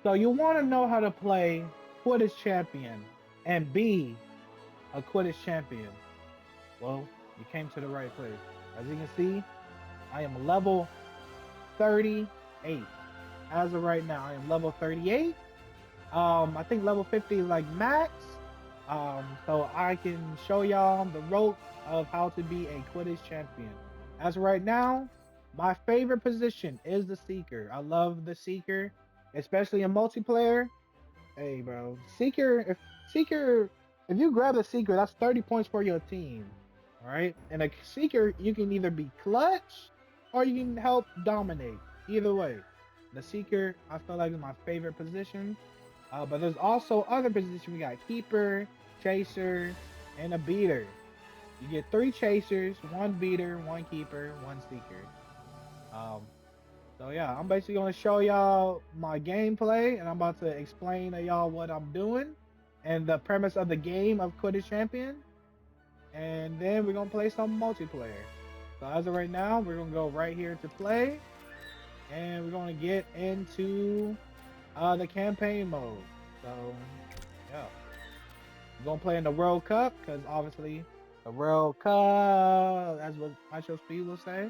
So you want to know how to play Quidditch champion and be a Quidditch champion. Well, you came to the right place. As you can see, I am level 38. As of right now, I am level 38. I think level 50 is like max. So I can show y'all the ropes of how to be a Quidditch champion. As of right now, my favorite position is the Seeker. I love the Seeker, especially in multiplayer. Hey, bro, Seeker, if you grab the Seeker, that's 30 points for your team. All right, and a Seeker, you can either be clutch or you can help dominate. Either way, the Seeker, I feel like is my favorite position. But there's also other positions. We got keeper, chaser, and a beater. You get three chasers, one beater, one keeper, one seeker. Um, so yeah, I'm basically gonna show y'all my gameplay, and I'm about to explain to y'all what I'm doing and the premise of the game of Quidditch Champion, and then we're gonna play some multiplayer. So as of right now, we're gonna go right here to play, and we're gonna get into the campaign mode. So yeah, we're gonna play in the World Cup because obviously the World Cup, that's what Macho Speed will say,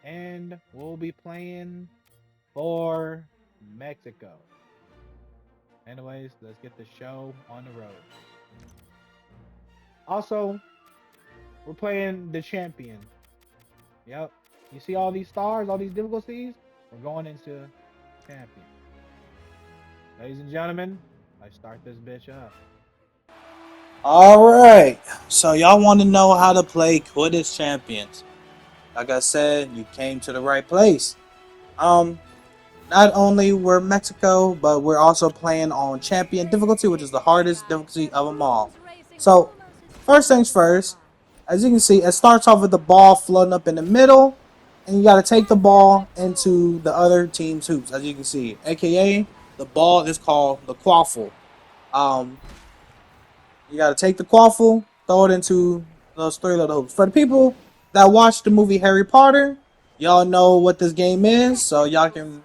and we'll be playing for Mexico. Anyways, let's get the show on the road. Also, we're playing the champion. Yep. You see all these stars, all these difficulties? We're going into champion. Ladies and gentlemen, let's start this bitch up. All right. So y'all want to know how to play Quidditch Champions? Like I said, you came to the right place. Um, Not only we're Mexico, but we're also playing on Champion difficulty, which is the hardest difficulty of them all. So first things first. As you can see, it starts off with the ball floating up in the middle, and you got to take the ball into the other team's hoops. As you can see, aka the ball is called the quaffle. Um, You got to take the quaffle, throw it into those three little hoops. For the people that watched the movie Harry Potter, y'all know what this game is, so y'all can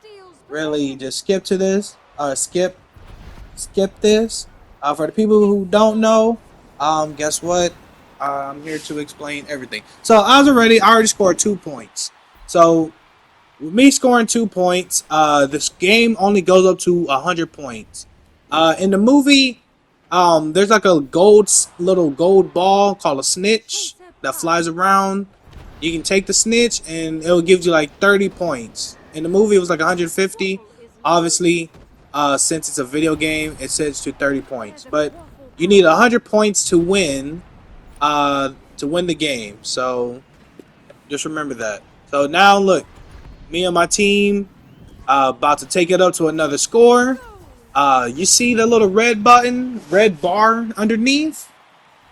really just skip to this. Skip this. For the people who don't know, guess what? I'm here to explain everything. So I already scored 2 points. So with me scoring 2 points, this game only goes up to 100 points. In the movie, there's like a little gold ball called a snitch that flies around. You can take the snitch and it'll give you like 30 points. In the movie, it was like 150. Obviously, since it's a video game, it sets to 30 points. But you need 100 points to win the game. So just remember that. So now look, me and my team about to take it up to another score. You see the little red bar underneath?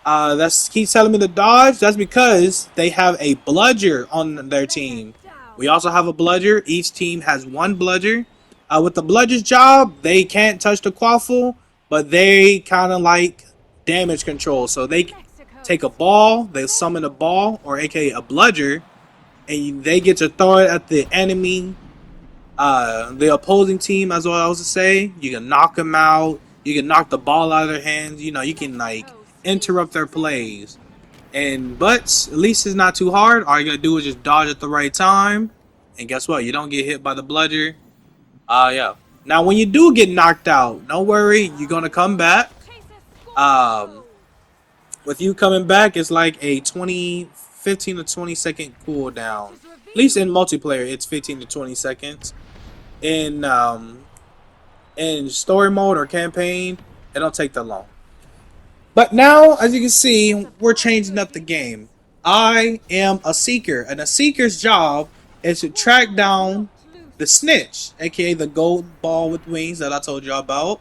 That's keeps telling me to dodge. That's because they have a bludger on their team. We also have a bludger. Each team has one bludger. With the bludger's job, they can't touch the quaffle, but they kind of like damage control. So they take a ball, they summon a ball, or aka a bludger, and they get to throw it at the enemy, the opposing team, as well as to say. You can knock them out. You can knock the ball out of their hands. You know, you can like interrupt their plays. And but at least it's not too hard. All you gotta do is just dodge at the right time, and guess what? You don't get hit by the bludger. Yeah. Now when you do get knocked out, don't worry. You're gonna come back. Um, with you coming back, it's like a 15 to 20 second cooldown. At least in multiplayer, it's 15 to 20 seconds. In in story mode or campaign, it don't take that long. But now, as you can see, we're changing up the game. I am a seeker, and a seeker's job is to track down the snitch, aka the gold ball with wings that I told you about.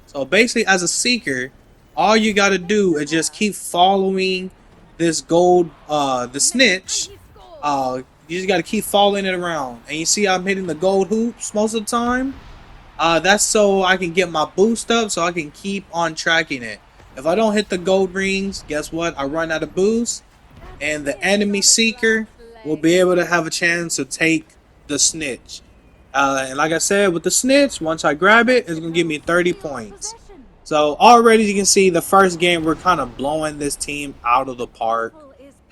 So basically, as a seeker, all you gotta do is just keep following this the snitch. You just gotta keep following it around, and you see I'm hitting the gold hoops most of the time. That's so I can get my boost up, so I can keep on tracking it. If I don't hit the gold rings, guess what? I run out of boost, and the enemy seeker will be able to have a chance to take the snitch. And like I said, with the snitch, once I grab it, it's gonna give me 30 points. So already you can see the first game we're kind of blowing this team out of the park.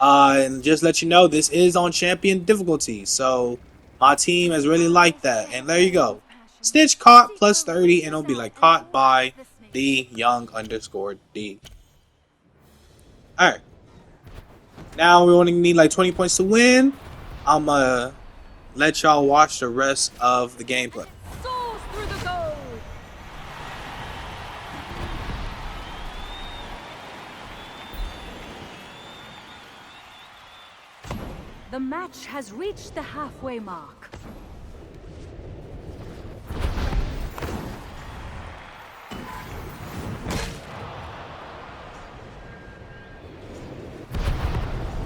And just let you know, this is on champion difficulty. So my team has really liked that. And there you go. Snitch caught plus 30, and it'll be like caught by the young underscore D. Alright. Now we only need like 20 points to win. I'm let y'all watch the rest of the gameplay. Soars through the goal. The match has reached the halfway mark.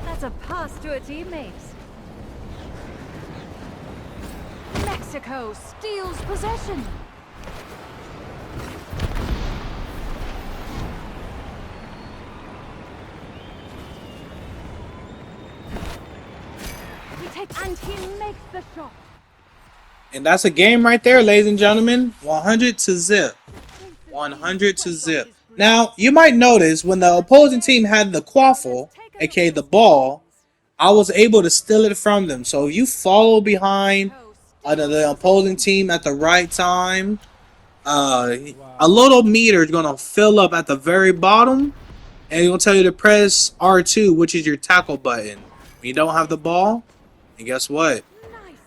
That's a pass to a teammate. Mexico steals possession. And he makes the shot. And that's a game right there, ladies and gentlemen. 100 to zip. 100 to zip. Now, you might notice when the opposing team had the quaffle, aka the ball, I was able to steal it from them. So if you follow behind the opposing team at the right time, a little meter is going to fill up at the very bottom, and it's going to tell you to press R2, which is your tackle button. When you don't have the ball, and guess what?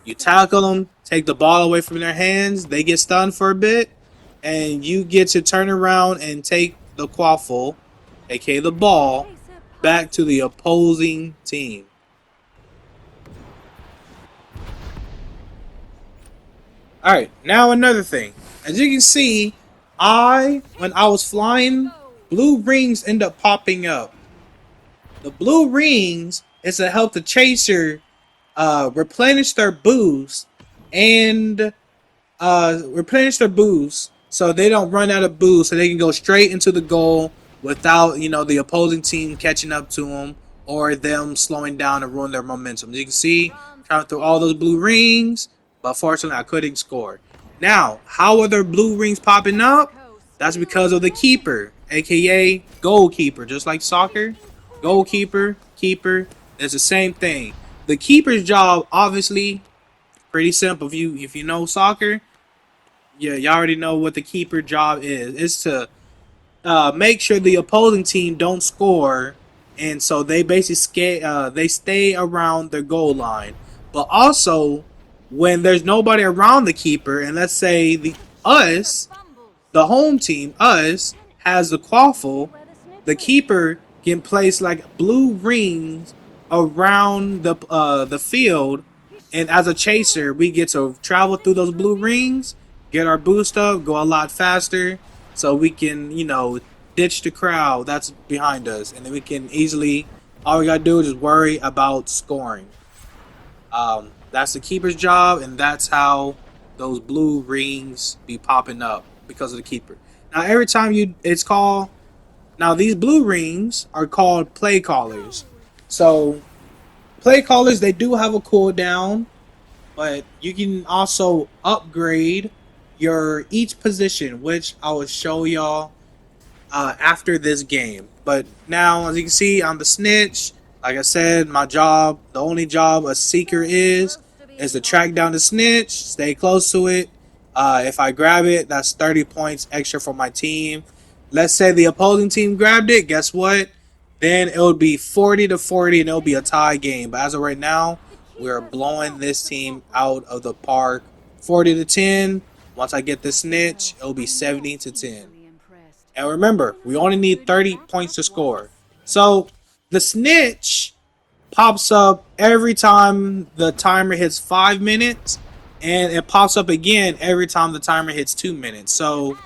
You tackle them, take the ball away from their hands, they get stunned for a bit, and you get to turn around and take the quaffle, aka the ball, back to the opposing team. Alright, now another thing. As you can see, when I was flying, blue rings end up popping up. The blue rings is to help the chaser replenish their boost and so they don't run out of boost, so they can go straight into the goal without, the opposing team catching up to them or them slowing down and ruin their momentum. As you can see, trying through all those blue rings, but fortunately I couldn't score. Now, how are there blue rings popping up? That's because of the keeper, aka goalkeeper. Just like soccer, goalkeeper, keeper, it's the same thing. The keeper's job, obviously, pretty simple. If you know soccer, yeah, you already know what the keeper job is. It's to make sure the opposing team don't score, and so they basically they stay around their goal line. But also, when there's nobody around the keeper, and let's say the home team, has the quaffle, the keeper can place like blue rings around the field, and as a chaser, we get to travel through those blue rings, get our boost up, go a lot faster, so we can, ditch the crowd that's behind us, and then we can easily, all we gotta do is just worry about scoring. That's the keeper's job, and that's how those blue rings be popping up because of the keeper. Now every time these blue rings are called play callers. So play callers, they do have a cooldown, but you can also upgrade your each position, which I will show y'all after this game. But now, as you can see, I'm the snitch. Like I said, my job, the only job a seeker is to track down the snitch, stay close to it. If I grab it, that's 30 points extra for my team. Let's say the opposing team grabbed it, guess what? Then it would be 40 to 40, and it'll be a tie game. But as of right now, we're blowing this team out of the park. 40 to 10. Once I get the snitch, it'll be 70 to 10. And remember, we only need 30 points to score. So the snitch pops up every time the timer hits 5 minutes, and it pops up again every time the timer hits 2 minutes. So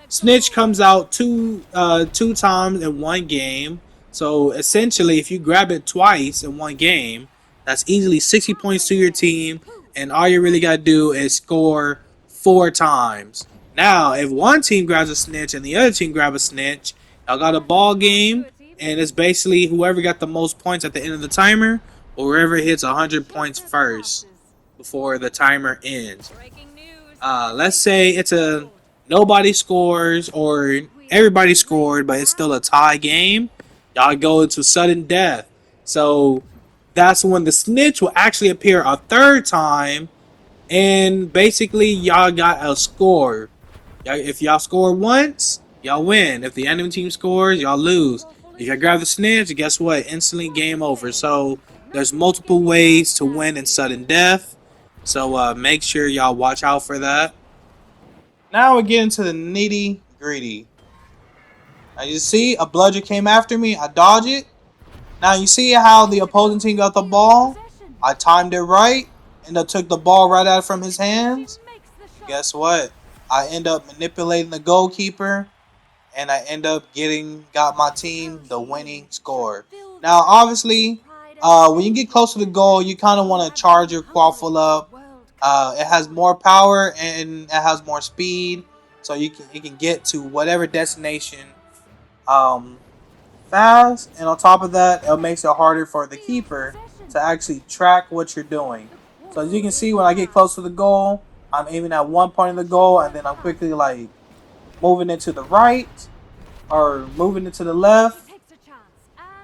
snitch comes out two times in one game. So essentially, if you grab it twice in one game, that's easily 60 points to your team, and all you really gotta do is score 4 times. Now, if one team grabs a snitch and the other team grabs a snitch, y'all got a ball game, and it's basically whoever got the most points at the end of the timer, or whoever hits 100 points first before the timer ends. let's say it's a nobody scores or everybody scored, but it's still a tie game. Y'all go into sudden death. So that's when the snitch will actually appear a third time, and basically y'all got a score. If y'all score once, y'all win. If the enemy team scores, y'all lose. If you grab the snitch, guess what? Instantly game over. So there's multiple ways to win in sudden death. So make sure y'all watch out for that. Now we get into the nitty gritty. Now you see a bludger came after me. I dodge it. Now you see how the opposing team got the ball. I timed it right and I took the ball right out from his hands. And guess what? I end up manipulating the goalkeeper and I end up got my team the winning score. Now, obviously, when you get close to the goal, you kind of want to charge your quaffle up. It has more power and it has more speed, so you can get to whatever destination um, fast. And on top of that, it makes it harder for the keeper to actually track what you're doing. So as you can see, when I get close to the goal, I'm aiming at one point of the goal, and then I'm quickly like moving it to the right or moving it to the left.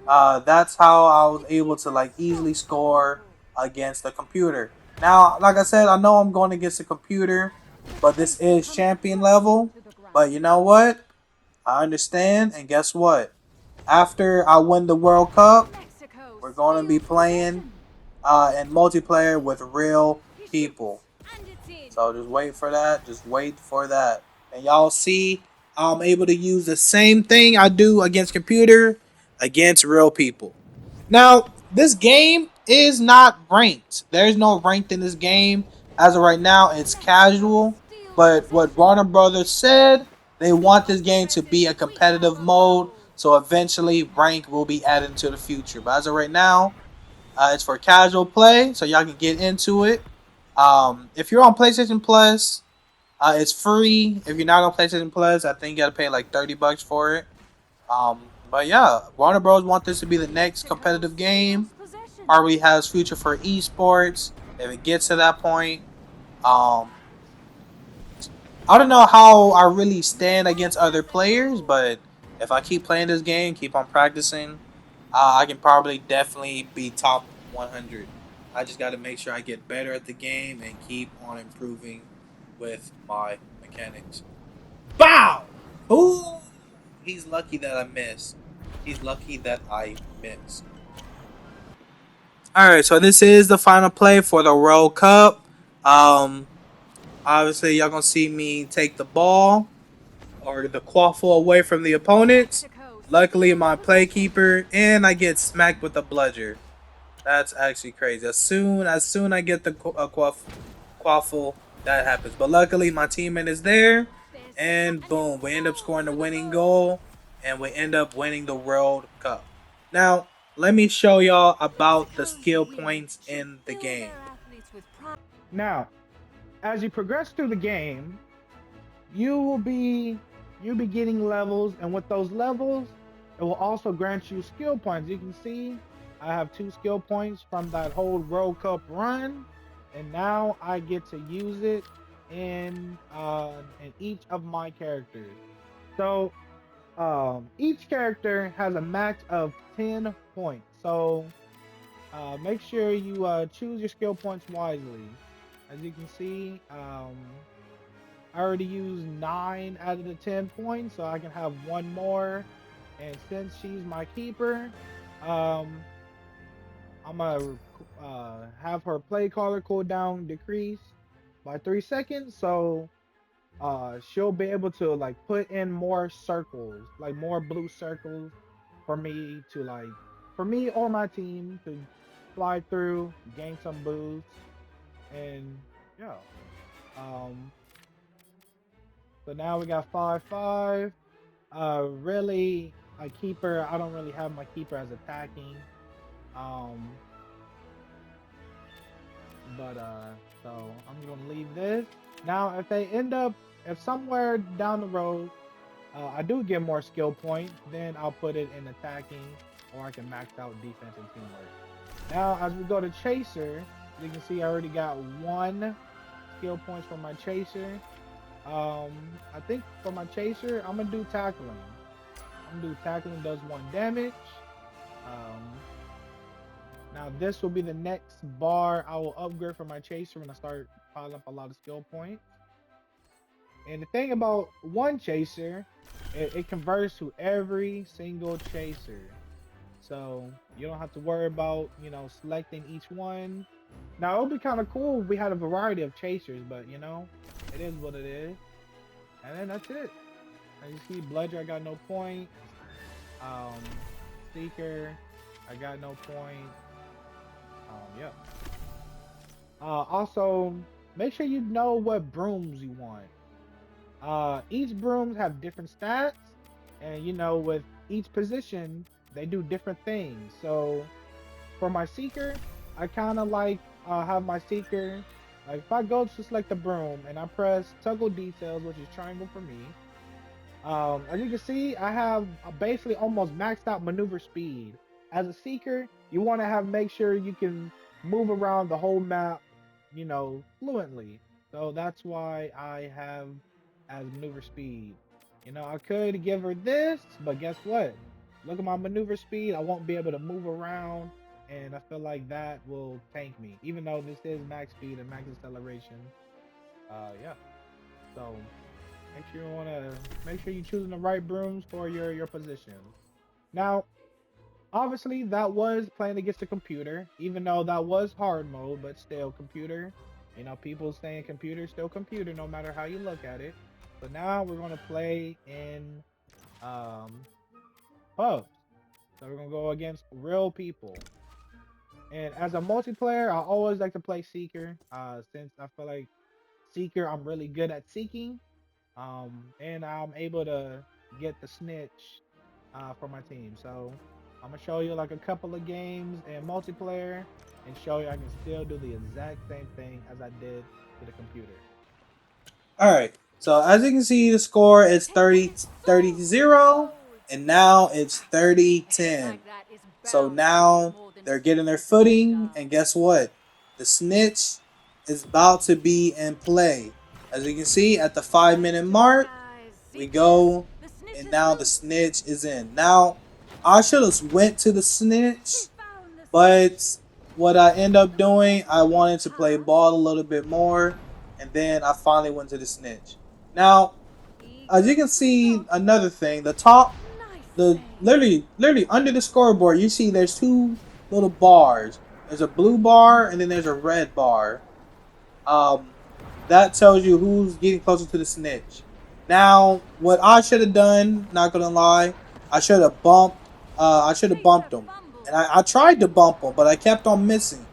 That's how I was able to like easily score against the computer. Now, like I said, I know I'm going against the computer, but this is champion level. But you know what? I understand, and guess what? After I win the World Cup, we're going to be playing in multiplayer with real people. So just wait for that. Just wait for that. And y'all see I'm able to use the same thing I do against computer against real people. Now, this game is not ranked. There's no ranked in this game. As of right now, it's casual. But what Warner Brothers said, they want this game to be a competitive mode. So eventually, rank will be added into the future. But as of right now, it's for casual play, so y'all can get into it. If you're on PlayStation Plus, it's free. If you're not on PlayStation Plus, I think you gotta pay like $30 for it. But yeah, Warner Bros. Want this to be the next competitive game. Probably has future for esports if it gets to that point. Um, I don't know how I really stand against other players, but if I keep playing this game, keep on practicing, I can probably definitely be top 100. I just got to make sure I get better at the game and keep on improving with my mechanics. Bow! Ooh! He's lucky that I missed. He's lucky that I missed. Alright, so this is the final play for the World Cup. Um, Obviously, y'all gonna see me take the ball or the quaffle away from the opponents. Luckily, my play keeper, and I get smacked with a bludger. That's actually crazy. As soon I get the quaffle, that happens. But luckily, my teammate is there, and boom, we end up scoring the winning goal, and we end up winning the World Cup. Now, let me show y'all about the skill points in the game. Now, as you progress through the game, you will be you'll be getting levels, and with those levels, it will also grant you skill points. You can see I have 2 skill points from that whole World Cup run, and now I get to use it in each of my characters. So each character has a max of 10 points. So make sure you choose your skill points wisely. As you can see, I already used 9 out of the 10 points, so I can have one more. And since she's my keeper, um, I'm gonna have her play caller cooldown decrease by 3 seconds, so she'll be able to like put in more circles, like more blue circles, for me to like, for me or my team to fly through, gain some boosts, and yeah. Um, so now we got 5-5. Really, a keeper. I don't really have my keeper as attacking. Um, but so I'm gonna leave this. Now, if they end up, if somewhere down the road, I do get more skill points, then I'll put it in attacking, or I can max out defense and teamwork. Now, as we go to Chaser, you can see I already got 1 skill points for my chaser. I think for my chaser, I'm gonna do tackling. I'm gonna do tackling does 1 damage. Um, Now this will be the next bar I will upgrade for my chaser when I start piling up a lot of skill points. And the thing about one chaser, it converts to every single chaser. So you don't have to worry about, selecting each one. Now it would be kind of cool if we had a variety of chasers, but it is what it is. And then that's it. As you see, Bludger, I got no point. Um, Seeker, I got no point. Yeah. Also, make sure you know what brooms you want. Each brooms have different stats, and with each position, they do different things. So, for my seeker, I kind of like have my seeker. Like if I go to select the broom and I press toggle details, which is triangle for me. As you can see, I have basically almost maxed out maneuver speed. As a seeker, you want to make sure you can move around the whole map, fluently. So that's why I have as maneuver speed. I could give her this, but guess what? Look at my maneuver speed. I won't be able to move around, and I feel like that will tank me. Even though this is max speed and max acceleration. Yeah. So make sure you're choosing the right brooms for your position. Now, obviously, that was playing against the computer, even though that was hard mode, but still computer. People saying computer, still computer, no matter how you look at it. So now we're gonna play in pubs. So we're gonna go against real people. And as a multiplayer, I always like to play Seeker, since I feel like Seeker, I'm really good at seeking. And I'm able to get the snitch for my team. So I'm gonna show you like a couple of games in multiplayer and show you I can still do the exact same thing as I did to the computer. All right. So as you can see, the score is 30-0, and now it's 30-10. So now they're getting their footing, and guess what? The snitch is about to be in play. As you can see, at the 5-minute mark, we go, and now the snitch is in. Now, I should have went to the snitch, but what I end up doing, I wanted to play ball a little bit more, and then I finally went to the snitch. Now, as you can see, another thing, the literally under the scoreboard, you see there's two little bars. There's a blue bar and then there's a red bar. That tells you who's getting closer to the snitch. Now, what I should have done, not gonna lie, I should have bumped him. And I tried to bump him, but I kept on missing.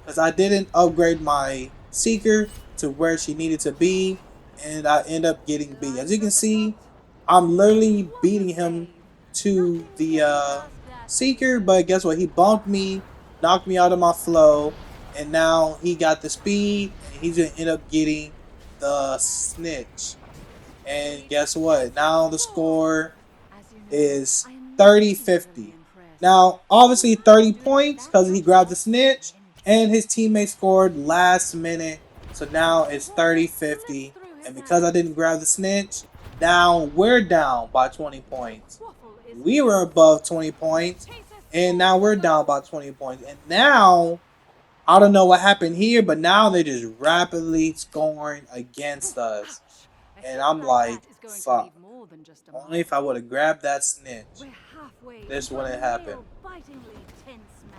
Because I didn't upgrade my Seeker to where she needed to be. And I end up getting B. As you can see, I'm literally beating him to the Seeker. But guess what? He bumped me, knocked me out of my flow. And now he got the speed. And he's going to end up getting the snitch. And guess what? Now the score is 30-50. Now, obviously 30 points because he grabbed the snitch. And his teammate scored last minute. So now it's 30-50. And because I didn't grab the snitch, now we're down by 20 points. We were above 20 points. And now we're down by 20 points. And now, I don't know what happened here, but now they're just rapidly scoring against us. And I'm like, fuck. Only if I would have grabbed that snitch, this wouldn't happen.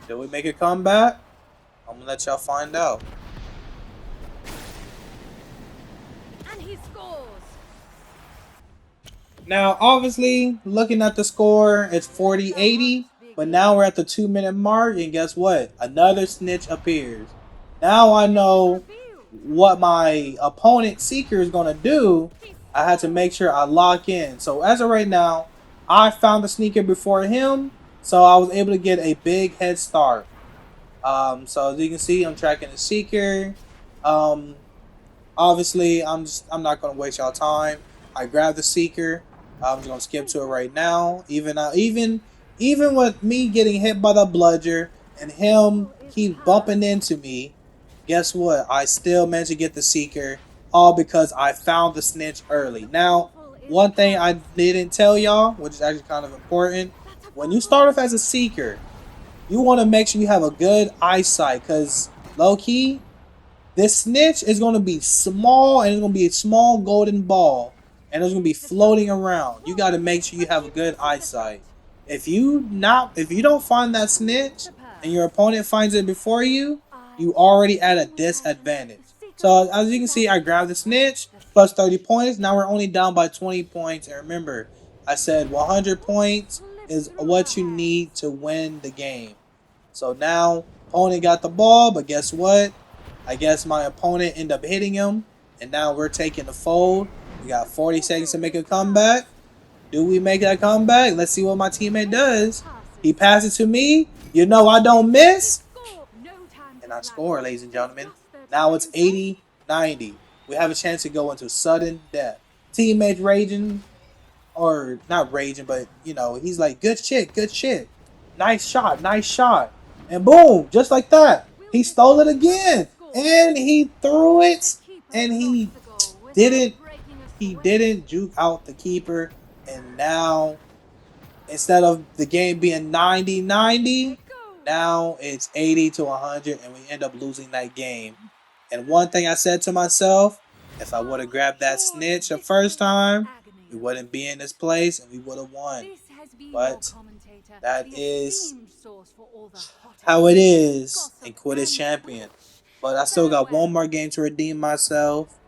Did we make a comeback? I'm gonna let y'all find out. And he scores. Now, obviously, looking at the score, it's 40-80. But now we're at the 2-minute mark, and guess what? Another snitch appears. Now I know what my opponent Seeker is gonna do. I had to make sure I lock in. So as of right now, I found the sneaker before him, so I was able to get a big head start. So as you can see, I'm tracking the Seeker. Obviously, I'm not gonna waste y'all time. I grabbed the Seeker. I'm just gonna skip to it right now. Even with me getting hit by the bludger and him keep bumping into me, guess what? I still managed to get the Seeker, all because I found the snitch early. Now, one thing I didn't tell y'all, which is actually kind of important, when you start off as a Seeker, you want to make sure you have a good eyesight, because low key, this snitch is going to be small, and it's going to be a small golden ball, and it's going to be floating around. You got to make sure you have a good eyesight. If you don't find that snitch and your opponent finds it before you, you already at a disadvantage. So as you can see, I grabbed the snitch plus 30 points. Now we're only down by 20 points. And remember, I said 100 points is what you need to win the game. So now opponent got the ball, but guess what? I guess my opponent ended up hitting him, and now we're taking the fold. We got 40 seconds to make a comeback. Do we make that comeback? Let's see what my teammate does. He passes to me. You know I don't miss. And I score, ladies and gentlemen. Now it's 80-90. We have a chance to go into sudden death. Teammates raging, or not raging, but you know, he's like, good shit, good shit. Nice shot, nice shot. And boom, just like that. He stole it again. And he threw it. And he didn't juke out the keeper. And now, instead of the game being 90-90, now it's 80-100, and we end up losing that game. And one thing I said to myself, if I would have grabbed that snitch the first time, we wouldn't be in this place and we would have won. But that is how it is in Quidditch Champion. But I still got one more game to redeem myself.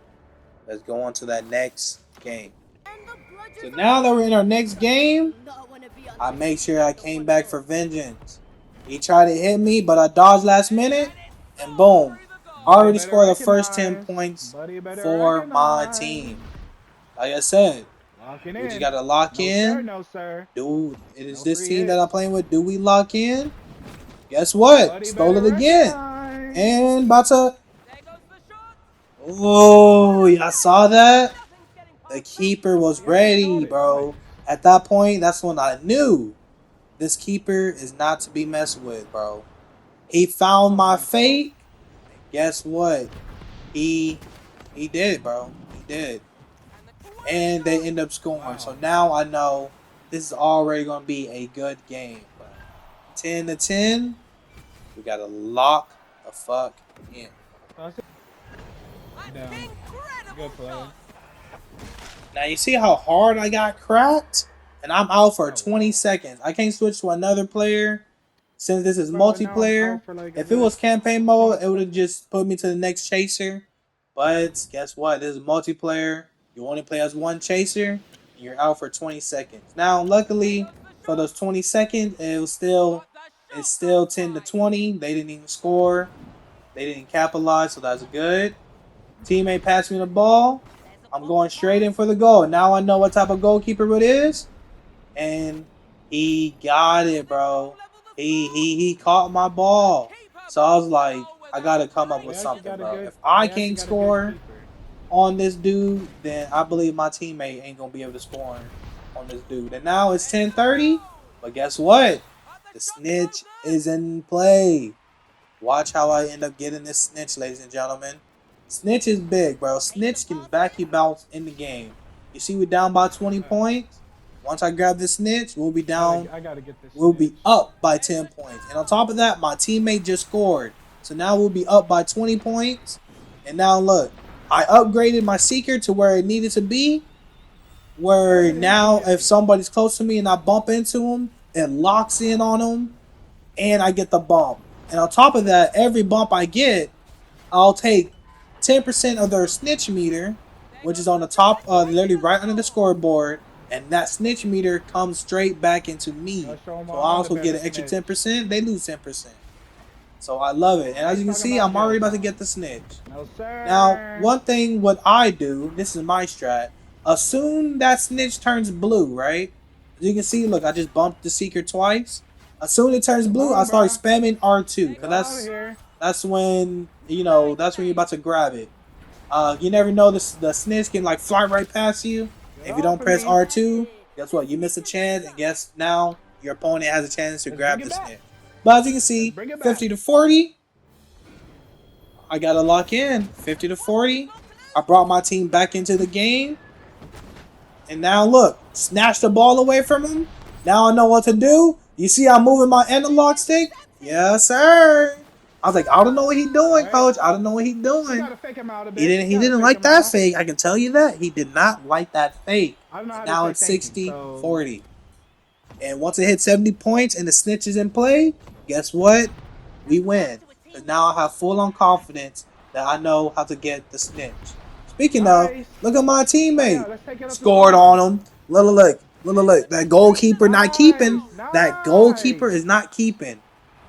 Let's go on to that next game. So now that we're in our next game, I make sure I came back for vengeance. He tried to hit me, but I dodged last minute, and boom. Already scored the first 10 points for my team. Like I said, we just gotta lock in. No sir. Dude, it is this team that I'm playing with. Do we lock in? Guess what? Stole it again. And about to... Oh, y'all saw that? The keeper was ready, bro. At that point, that's when I knew this keeper is not to be messed with, bro. He found my fate. And guess what? He did, bro. He did. And they end up scoring. So now I know this is already going to be a good game. But 10-10, we got to lock the fuck in. Good play. Now you see how hard I got cracked? And I'm out for 20 seconds. I can't switch to another player since this is multiplayer. If it was campaign mode, it would have just put me to the next chaser. But guess what? This is multiplayer. You only play as one chaser, and you're out for 20 seconds. Now, luckily, for those 20 seconds, it's still 10-20. They didn't even score. They didn't capitalize, so that's good. Teammate passed me the ball. I'm going straight in for the goal. Now I know what type of goalkeeper it is. And he got it, bro. He caught my ball. So I was like, I gotta come up with something, bro. If I can't score on this dude, then I believe my teammate ain't gonna be able to score on this dude. And now it's 10-30. But guess what? The snitch is in play. Watch how I end up getting this snitch, ladies and gentlemen. Snitch is big, bro. Snitch can back you bounce in the game. You see we're down by 20 points. Once I grab this snitch, we'll be down. We'll be up by 10 points. And on top of that, my teammate just scored. So now we'll be up by 20 points. And now look, I upgraded my seeker to where it needed to be. Where now if somebody's close to me and I bump into them, it locks in on them. And I get the bump. And on top of that, every bump I get, I'll take 10% of their snitch meter, which is on the top, literally right under the scoreboard, and that snitch meter comes straight back into me. So I also get an extra 10%. They lose 10%. So I love it. And as you can see, I'm already about to get the snitch. Now, one thing what I do, this is my strat, as soon that snitch turns blue, right? As you can see, look, I just bumped the seeker twice. As soon as it turns blue, I start spamming R2, because that's when, you know, that's when you're about to grab it. You never know, the snitch can like fly right past you. If you don't press R2, guess what? You miss a chance, and guess now your opponent has a chance to grab the snitch. But as you can see, 50-40. I gotta lock in 50 to 40. I brought my team back into the game. And now look, snatch the ball away from him. Now I know what to do. You see I'm moving my analog stick? Yes, sir. I was like, I don't know what he's doing, Right. coach. I don't know what he's You doing. gotta fake him out a He bit. didn't You he gotta didn't fake like him that out. fake. I can tell you that. He did not like that fake. I don't know So how to now say it's thank you. 60, So 40. And once it hits 70 points and the snitch is in play, guess what? We win. Because now I have full on confidence that I know how to get the snitch. Speaking of, nice. look at my Oh yeah, teammate. let's take it up the Scored score. on him. Look. That goalkeeper not Nice, keeping. That goalkeeper nice. is not keeping.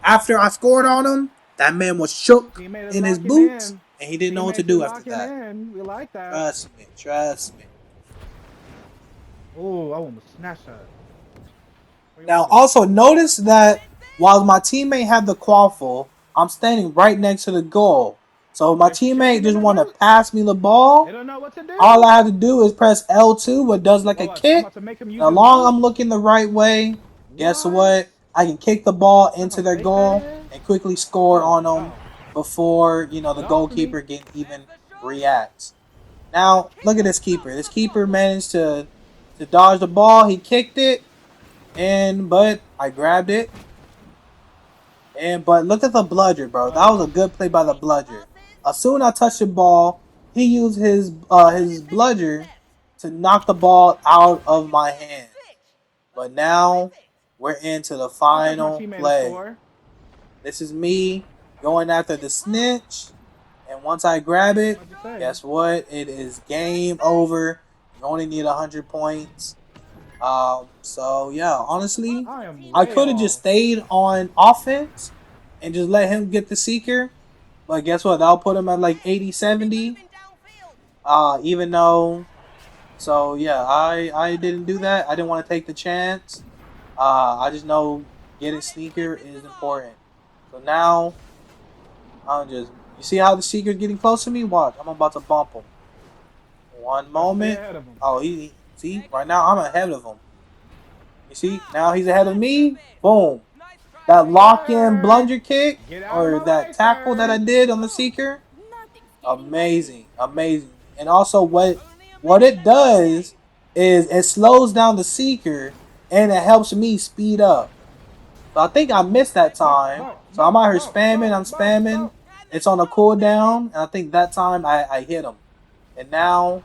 After I scored on him, that man was shook Teammate is in his locking boots in. and he didn't know what to Teammates is do after locking that. in. We like that. Trust me. Oh, I almost snatched that. Where you want Now, to go? also notice that while my teammate had the quaffle, I'm standing right next to the goal. So if my They're teammate shaking in just the want to boot. pass me the They ball, don't know what to all do. I have to do is press L2, what does like a Oh, I'm kick. about to make him use And as his long as boot. I'm looking the right way, guess What? what? I can kick the ball What into kind of their fake that goal is? and quickly score Oh on them no. before the Get off of me. goalkeeper can even react. Now look at this keeper. This keeper managed to dodge the ball. He kicked it, but I grabbed it. But look at the bludger, bro. That Nice. was a good play by the bludger. As soon as I touched the ball, he used his bludger to knock the ball out of my hand. But now we're into the I'll trust my final teammate to play. score. This is me going after the snitch, and once I grab it, What to say? guess what? It is game over. You only need 100 points. So yeah, honestly, I am I way could have just off. stayed on offense and just let him get the seeker. But guess what? That'll put him at like 80, 70. Even though, so yeah, I didn't do that. I didn't want to take the chance. I just know getting sneaker is important. So now I'm just, you see how the seeker's getting close to me? Watch, I'm about to bump him. One Gotta stay moment. ahead of him. Oh, he see right now I'm ahead of him. You see now he's ahead of me. Boom. That Yes, lock in sir. blunder kick Get out of or my that way, tackle that I sir. did on the seeker, amazing. And also what it does is it slows down the seeker and it helps me speed up. So I think I missed that Bump, time. bump, So I'm bump, out here bump, spamming. bump, I'm bump, spamming. bump. It's on a cooldown, and I think that time I hit him. And now,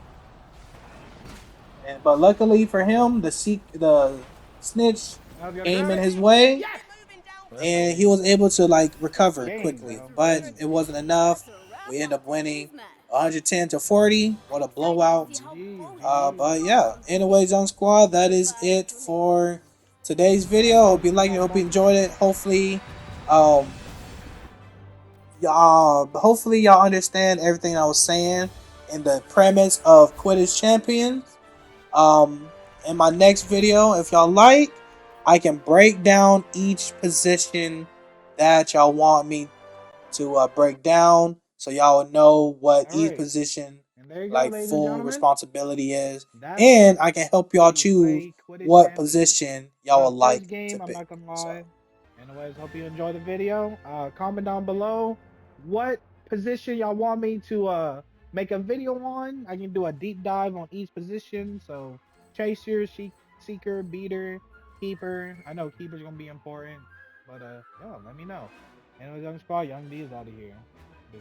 but luckily for him, the snitch I was gonna came grab in it. his way, Yes. Perfect. and he was able to like recover Game, quickly, bro. but Game. it wasn't enough. We end up winning 110 to 40. What a blowout! GG, GG. But yeah. Anyways, Young Squad, that is it for today's video. Hope you liked it. Hope you enjoyed it. Um, hopefully y'all understand everything I was saying in the premise of Quidditch Champions. In my next video, if y'all like, I can break down each position that y'all want me to break down, so y'all will know what All each right. position And there you go, like ladies and full gentlemen. responsibility is, That's and I can help how y'all you choose play Quidditch what Champions. position y'all would First like to game, I'm pick. not gonna So lie. Anyways, hope you enjoy the video. Comment down below what position y'all want me to make a video on. I can do a deep dive on each position. So chaser, seeker, beater, keeper. I know keeper's gonna be important, but yeah, let me know. Anyways, Young Squad, Young D is out of here. Peace.